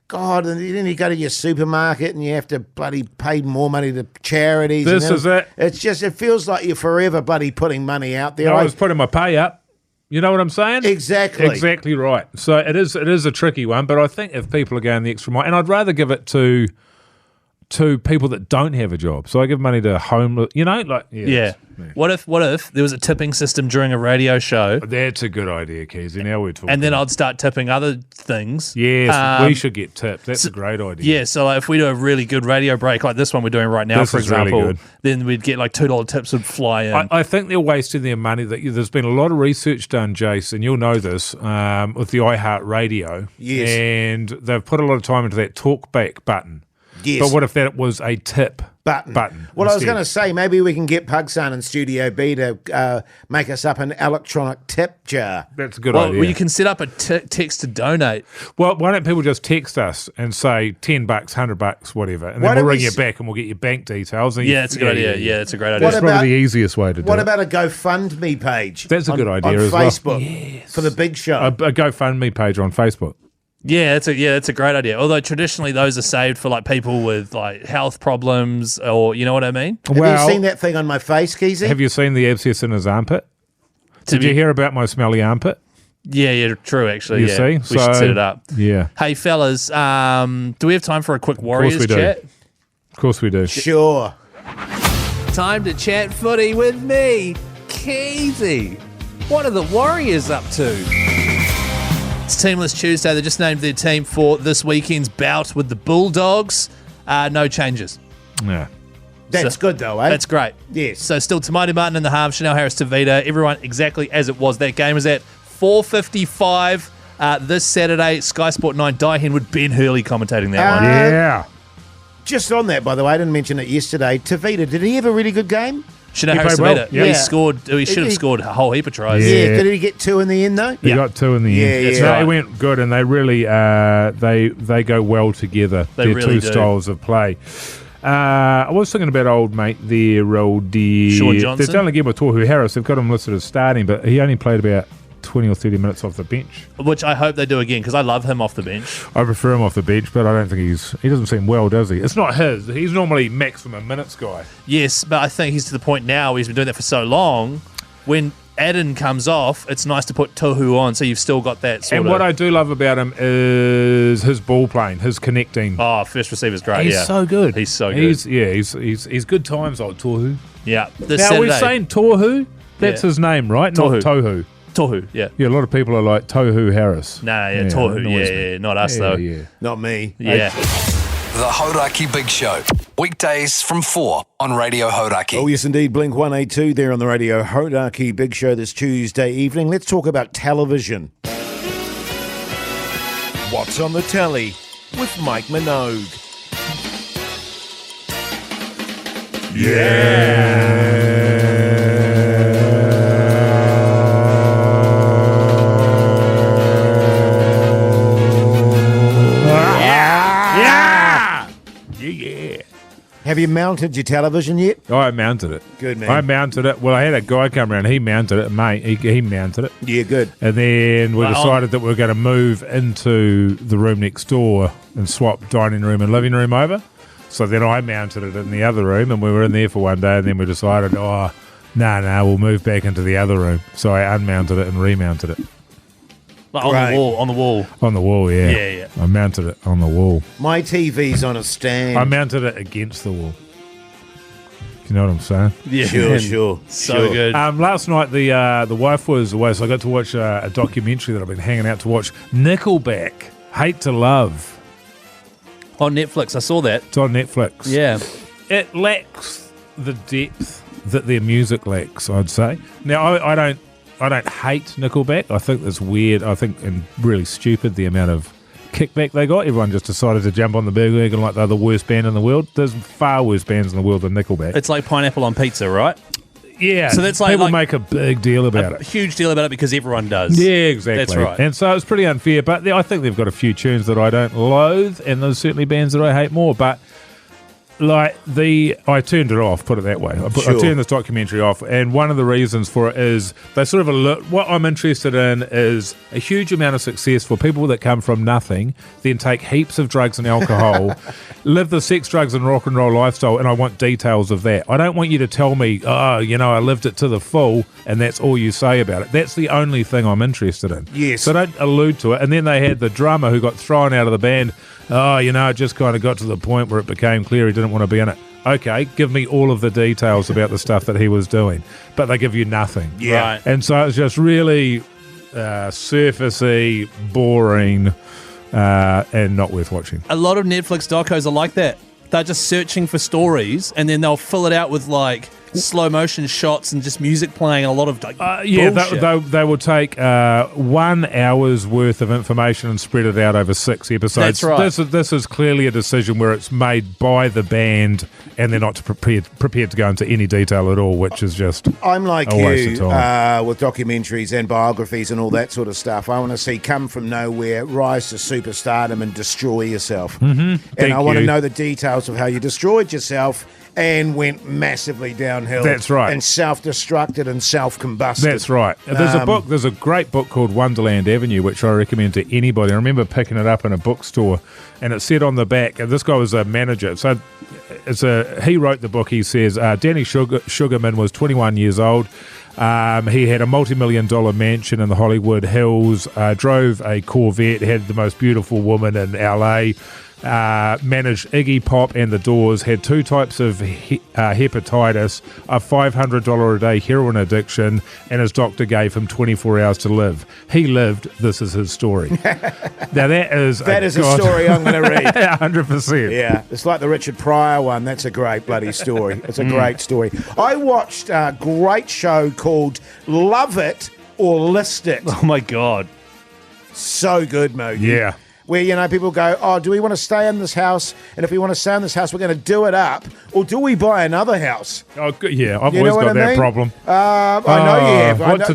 God, and then you go to your supermarket and you have to bloody pay more money to charities. This and is it. It's just, it feels like you're forever bloody putting money out there. I was putting my pay up. You know what I'm saying? Exactly. Exactly right. So it is a tricky one, but I think if people are going the extra mile, and I'd rather give it to people that don't have a job. So I give money to homeless, Yeah. What if there was a tipping system during a radio show? That's a good idea, Keyzie. Now we're talking. And then I'd start tipping other things. Yes, we should get tipped. That's a great idea. Yeah, so like if we do a really good radio break like this one we're doing right now, This for is really example, good. then we'd get like $2 tips would fly in. I think they're wasting their money. There's been a lot of research done, Jase, and you'll know this, with the iHeartRadio. Yes. And they've put a lot of time into that talkback button. Yes. But what if that was a tip button? Well, I was instead? going to say, maybe we can get Pugson in Studio B to make us up an electronic tip jar. That's a good well, idea. you can set up a text to donate. Well, why don't people just text us and say $10, $100, whatever, and Why then don't we'll we ring you s- back and we'll get your bank details. And Yeah, it's a good idea. Yeah, it's a great idea. That's probably the easiest way to do What it. about a GoFundMe page? That's a good idea on as well. Facebook for the big show. A GoFundMe page on Facebook. Yeah, it's a great idea. Although traditionally those are saved for like people with like health problems, or you know what I mean. Have you seen that thing on my face, Keyzie? Have you seen the abscess in his armpit? Did you hear about my smelly armpit? Yeah, true. Actually, You yeah. see? We So, should set it up. Yeah. Hey, fellas, do we have time for a quick Warriors we do. chat? Of course we do. Sure. Time to chat footy with me, Keyzie. What are the Warriors up to? It's Teamless Tuesday. They just named their team for this weekend's bout with the Bulldogs. No changes. Yeah. That's good though, eh? That's great. Yes. So still Tamati Martin in the half, Chanel Harris Tavita, everyone exactly as it was. That game is at 4:55 this Saturday. Sky Sport 9, Daihen with Ben Hurley commentating that one. Yeah. Just on that, by the way, I didn't mention it yesterday. Tavita, did he have a really good game? Chanel He Harris played well. Tavita. Yeah. He scored. He should have scored a whole heap of tries. Yeah. Did he get 2 in the end though? He got 2 in the Yeah, end. yeah. No, right. it went good, and they really they go well together. They Their really two do. styles of play. I was thinking about old mate there, old Sean Johnson? They've done again with Tohu Harris. They've got him listed as starting, but he only played about 20 or 30 minutes off the bench. Which I hope they do again because I love him off the bench. I prefer him off the bench, but I don't think he doesn't seem well, does he? It's not his. He's normally maximum minutes guy. Yes, but I think he's to the point now where he's been doing that for so long. When Adden comes off, it's nice to put Tohu on, so you've still got that sort And of... what I do love about him is his ball playing, his connecting. Oh, first receiver's great, He's yeah. so good. He's so good. He's good times, old Tohu. Yeah. This Now, we're Saturday- saying Tohu? That's Yeah. his name, right? Tohu. Not Tohu. Tohu, yeah. Yeah, a lot of people are like Tohu Harris. Nah, yeah, Tohu, annoys yeah, me. yeah, not us, Yeah, though. yeah. Not me. Yeah. The Hodaki Big Show. Weekdays from 4 on Radio Hodaki. Oh, yes, indeed. Blink 182 there on the radio. Hodaki Big Show this Tuesday evening. Let's talk about television. What's on the telly with Mike Minogue? Yeah. Have you mounted your television yet? Oh, I mounted it. Good, man. I mounted it. Well, I had a guy come around. He mounted it, mate. He mounted it. Yeah, good. And then we Well, decided that we are going to move into the room next door and swap dining room and living room over. So then I mounted it in the other room, and we were in there for one day, and then we decided, we'll move back into the other room. So I unmounted it and remounted it. Like on the wall. On the wall, yeah. Yeah. I mounted it on the wall. My TV's on a stand. I mounted it against the wall. You know what I'm saying? Yeah, sure. So good. Last night the wife was away, so I got to watch a documentary that I've been hanging out to watch. Nickelback, Hate to Love. On Netflix, I saw that. It's on Netflix. Yeah. It lacks the depth that their music lacks, I'd say. Now I don't hate Nickelback. I think it's weird. I think and really stupid the amount of kickback they got. Everyone just decided to jump on the bandwagon like they're the worst band in the world. There's far worse bands in the world than Nickelback. It's like pineapple on pizza, right? Yeah. So that's people make a big deal about it. A huge deal about it because everyone does. Yeah, exactly. That's right. And so it's pretty unfair, but I think they've got a few tunes that I don't loathe, and there's certainly bands that I hate more, but I turned it off, put it that way. I turned this documentary off, and one of the reasons for it is they sort of what I'm interested in is a huge amount of success for people that come from nothing, then take heaps of drugs and alcohol, live the sex, drugs, and rock and roll lifestyle, and I want details of that. I don't want you to tell me, I lived it to the full, and that's all you say about it. That's the only thing I'm interested in. Yes. So don't allude to it. And then they had the drummer who got thrown out of the band. It just kind of got to the point where it became clear he didn't want to be in it. Okay, give me all of the details about the stuff that he was doing. But they give you nothing. Yeah. Right. And so it's just really surfacey, boring, and not worth watching. A lot of Netflix docos are like that. They're just searching for stories, and then they'll fill it out with like slow motion shots and just music playing and a lot of bullshit. They will take 1 hour's worth of information and spread it out over 6 episodes. That's right. This is clearly a decision where it's made by the band and they're not prepared to go into any detail at all, which is just I'm like a waste of time. With documentaries and biographies and all that sort of stuff. I want to see come from nowhere, rise to superstardom and destroy yourself. Mm-hmm. And I want to know the details of how you destroyed yourself and went massively downhill. That's right. And self-destructed and self-combusted. That's right. There's a great book called Wonderland Avenue, which I recommend to anybody. I remember picking it up in a bookstore, and it said on the back, and this guy was a manager, so he wrote the book. He says, Danny Sugarman was 21 years old. He had a multi-million-dollar mansion in the Hollywood Hills, drove a Corvette, had the most beautiful woman in LA, managed Iggy Pop and the Doors, had 2 types of hepatitis, a $500 a day heroin addiction, and his doctor gave him 24 hours to live. He lived. This is his story. Now that is a story I'm going to read. 100%. Yeah, it's like the Richard Pryor one. That's a great bloody story. It's a great story. I watched a great show called Love It or List It. Oh my God. So good, Mogi. Yeah. Where, people go, do we want to stay in this house? And if we want to stay in this house, we're going to do it up. Or do we buy another house? Oh, yeah, I've always got that problem. I know you have. What to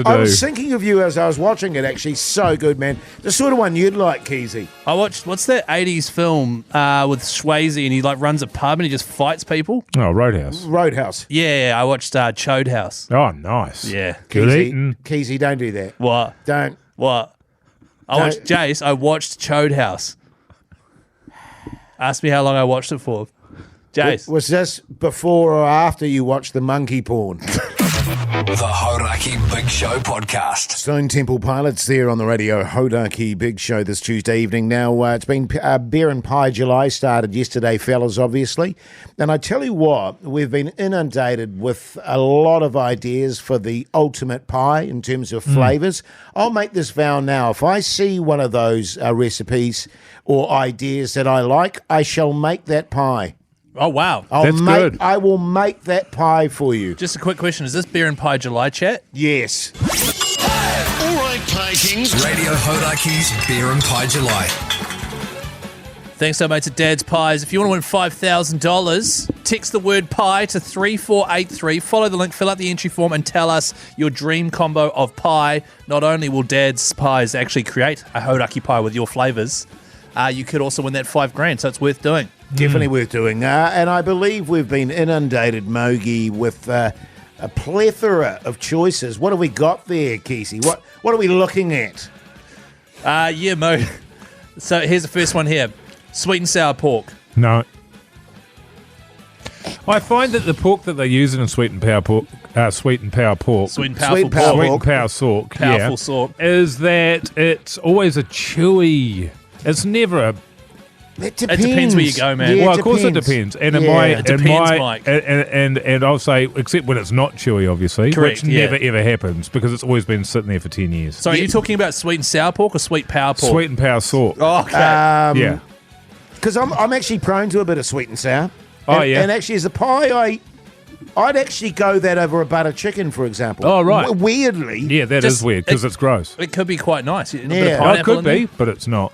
do. I was thinking of you as I was watching it, actually. So good, man. The sort of one you'd like, Keyzie. I watched, what's that 80s film with Swayze, and he runs a pub and he just fights people? Oh, Roadhouse. Roadhouse. Yeah, I watched Chode House. Oh, nice. Yeah. Good eating. Keyzie, don't do that. What? Don't. What? I watched Jase. I watched Chode House. Ask me how long I watched it for. Jase. Was this before or after you watched the monkey porn? The Hodaki Big Show podcast. Stone Temple Pilots there on the radio. Hodaki Big Show this Tuesday evening. Now, it's been Beer and Pie July, started yesterday, fellas, obviously. And I tell you what, we've been inundated with a lot of ideas for the ultimate pie in terms of flavours. I'll make this vow now. If I see one of those recipes or ideas that I like, I shall make that pie. Oh, wow. That's good. I will make that pie for you. Just a quick question. Is this Beer and Pie July chat? Yes. All right, Pie Kings. Radio Hodaki's Beer and Pie July. Thanks so much to Dad's Pies. If you want to win $5,000, text the word pie to 3483. Follow the link, fill out the entry form, and tell us your dream combo of pie. Not only will Dad's Pies actually create a Hodaki pie with your flavours, you could also win that $5,000, so it's worth doing. Definitely worth doing. And I believe we've been inundated, Mogi, with a plethora of choices. What have we got there, Keyzie? What are we looking at? Yeah, Mo. So here's the first one here. Sweet and sour pork. No. I find that the pork that they use in sweet and power pork, Sweet and powerful sweet and power sork, Powerful sork. is that it's always a chewy. It's never a. It depends where you go, man. Well, of course it depends. And It depends, Mike. And I'll say, except when it's not chewy, obviously, Correct, which never ever happens because it's always been sitting there for 10 years. So are you talking about sweet and sour pork or sweet power pork? Sweet and power sork. Oh, okay. Yeah. Because I'm actually prone to a bit of sweet and sour. Oh, And- yeah. And actually, as a pie, I'd actually go that over a butter chicken, for example. Oh, right. Weirdly. Yeah, that is weird because it's gross. It could be quite nice. A bit of Yeah. Oh, it pineapple could in be, but it's not.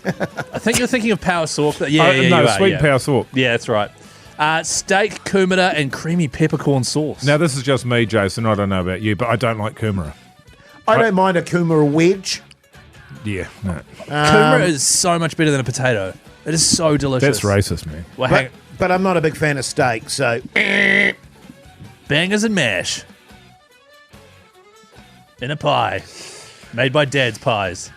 there. I think you're thinking of power sork. No, you are, sweet and power sork. Yeah, that's right. Steak, kumara, and creamy peppercorn sauce. Now, this is just me, Jason. I don't know about you, but I don't like kumara. I don't mind a kumara wedge. Yeah, no. Kumara is so much better than a potato. It is so delicious. That's racist, man. Well, But I'm not a big fan of steak, so... bangers and mash in a pie made by Dad's Pies.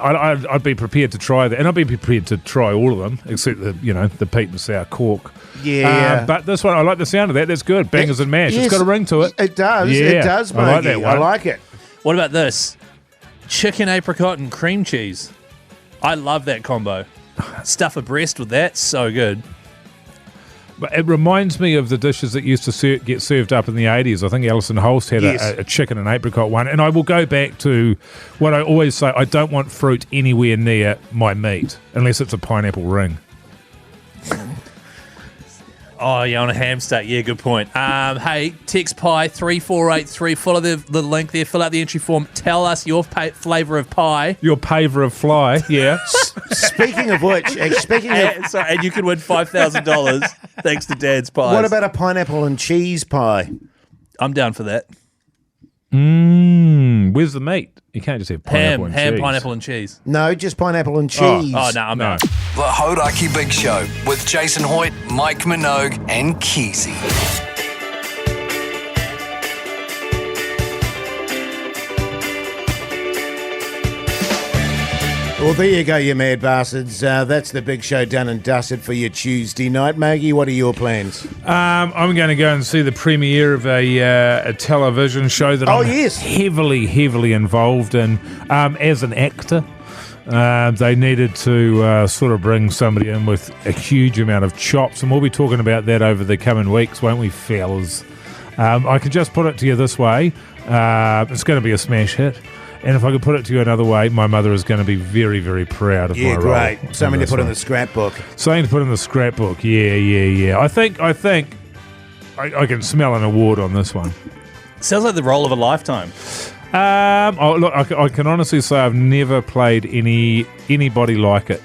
I'd be prepared to try that, and I'd be prepared to try all of them, except the peat and sour cork. Yeah. But this one, I like the sound of that. That's good. Bangers and mash. Yes, It's got a ring to it. It does. Yeah, It does, I like Mogi. that I one. like it. What about this? Chicken apricot and cream cheese. I love that combo. Stuff a breast with that, so good. But it reminds me of the dishes that used to get served up in the 80s. I think Alison Holst had Yes. a chicken and apricot one. And I will go back to what I always say, I don't want fruit anywhere near my meat, unless it's a pineapple ring. Oh, yeah, on a ham steak. Yeah, good point. Hey, text pie 3483. Follow the link there. Fill out the entry form. Tell us your flavour of pie. Your paver of fly, yeah. Speaking of which, And you can win $5,000 thanks to Dad's Pies. what about a pineapple and cheese pie? I'm down for that. Where's the meat? You can't just have pineapple and cheese. Pineapple and cheese. No, just pineapple and cheese. Oh, no, I'm No. out. The Hodaki Big Show with Jason Hoyt, Mike Minogue, and Keyzie. Well, there you go, you mad bastards. That's the big show done and dusted for your Tuesday night. Maggie, what are your plans? I'm going to go and see the premiere of a television show that I'm heavily involved in as an actor. They needed to sort of bring somebody in with a huge amount of chops, and we'll be talking about that over the coming weeks, won't we, fellas? I can just put it to you this way. It's going to be a smash hit. And if I could put it to you another way, my mother is going to be very, very proud of my role. Yeah, great. Something to put in the scrapbook. Something to put in the scrapbook. Yeah. I think I can smell an award on this one. Sounds like the role of a lifetime. Look, I can honestly say I've never played anybody like it.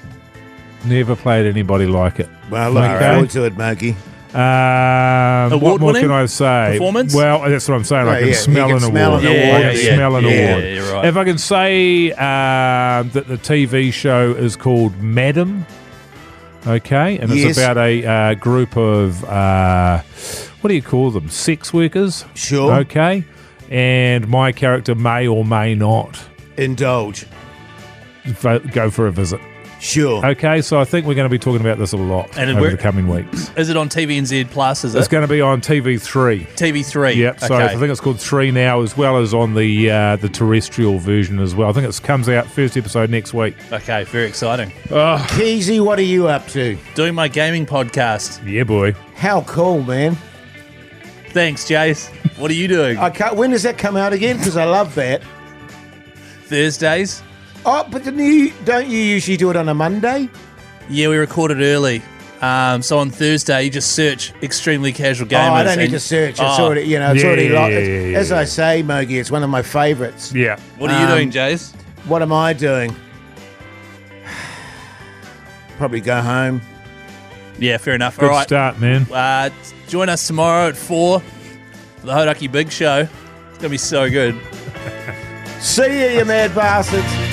Never played anybody like it. Well, looking forward to it, Maggie. What more can I say? Performance? Well, that's what I'm saying. I can smell an award. Smell an award. I can smell an award. Yeah, you're right. If I can say that the TV show is called Madam, okay, and it's about a group of what do you call them? Sex workers. Sure. Okay, and my character may or may not Indulge. go for a visit. Sure. Okay, so I think we're going to be talking about this a lot over the coming weeks. Is it on TVNZ Plus, is it? It's going to be on TV3. TV3. Yep, so okay. I think it's called 3 now, as well as on the terrestrial version as well. I think it comes out first episode next week. Okay, very exciting. Keyzie, what are you up to? Doing my gaming podcast. Yeah, boy. How cool, man. Thanks, Jase. What are you doing? When does that come out again? Because I love that. Thursdays? Oh, but don't you usually do it on a Monday? Yeah, we recorded early. So on Thursday, you just search Extremely Casual Gamers. Oh, I don't need to search. It's already, as I say, Mogi, it's one of my favourites. Yeah. What are you doing, Jase? What am I doing? Probably go home. Yeah, fair enough. Good All right. start, man. Join us tomorrow at 4 for the Hodaki Big Show. It's going to be so good. See you, you mad bastards.